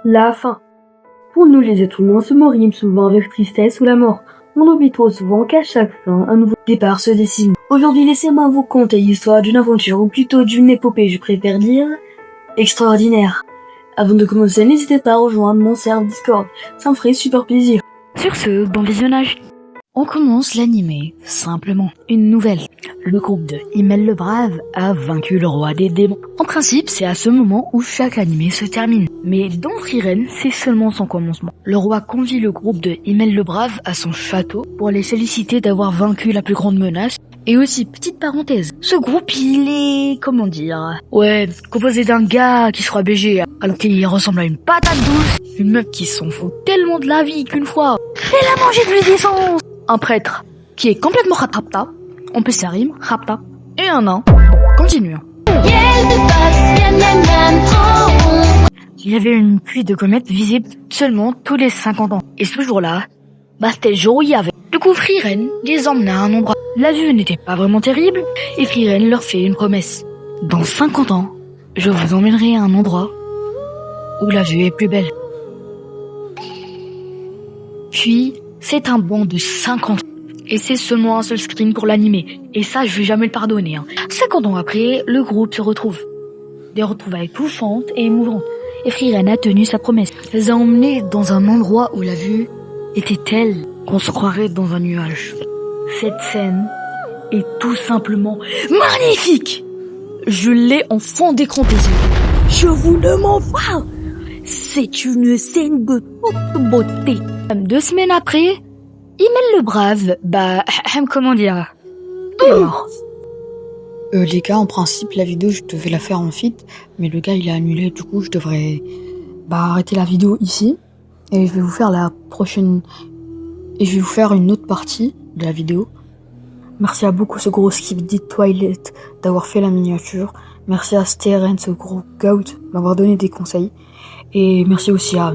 La fin. Pour nous les êtres humains, ce mot rime souvent avec tristesse ou la mort. On oublie trop souvent qu'à chaque fin, un nouveau départ se dessine. Aujourd'hui, laissez-moi vous conter l'histoire d'une aventure, ou plutôt d'une épopée, je préfère dire, extraordinaire. Avant de commencer, n'hésitez pas à rejoindre mon serveur Discord, ça me ferait super plaisir. Sur ce, bon visionnage. On commence l'animé, simplement. Une nouvelle. Le groupe de Himmel le Brave a vaincu le roi des démons. En principe, c'est à ce moment où chaque animé se termine. Mais dans Frieren, c'est seulement son commencement. Le roi convie le groupe de Himmel le Brave à son château pour les féliciter d'avoir vaincu la plus grande menace. Et aussi, petite parenthèse, ce groupe, il est, comment dire, composé d'un gars qui sera BG, alors qu'il ressemble à une patate douce, une meuf qui s'en fout tellement de la vie qu'une fois, elle a mangé de l'huile d'essence, un prêtre qui est complètement rapta, en plus ça rime, rapta, et un nain. Bon, continuons. Il y avait une pluie de comètes visible seulement tous les 50 ans, et ce jour-là, c'était le jour où il y avait. Du coup, Frieren les emmena à un endroit. La vue n'était pas vraiment terrible, et Frieren leur fait une promesse. Dans 50 ans, je vous emmènerai à un endroit où la vue est plus belle. Puis, c'est un bond de 50 ans. Et c'est seulement un seul screen pour l'animé. Et ça, je vais jamais le pardonner. 50 ans après, le groupe se retrouve. Des retrouvailles bouffantes et émouvantes. Et Frieren a tenu sa promesse. Elle les a emmenés dans un endroit où la vue était telle qu'on se croirait dans un nuage. Cette scène est tout simplement magnifique. Je l'ai en fond d'écran PC. Je vous le montre. C'est une scène de toute beauté. 2 semaines après, Himmel le Brave, comment dire, il est mort. Les gars, en principe, la vidéo, je devais la faire en feed, mais le gars, il a annulé, du coup, je devrais arrêter la vidéo ici, et je vais vous faire la prochaine, et je vais vous faire une autre partie de la vidéo. Merci à beaucoup ce gros skip dit Twilight d'avoir fait la miniature. Merci à Steren, ce gros goat, m'avoir donné des conseils. Et merci aussi à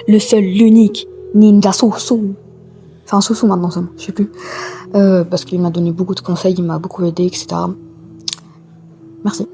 le seul, l'unique, Ninja Sousou. Enfin, Sousou maintenant seulement, je sais plus. Parce qu'il m'a donné beaucoup de conseils, il m'a beaucoup aidé, etc. Merci.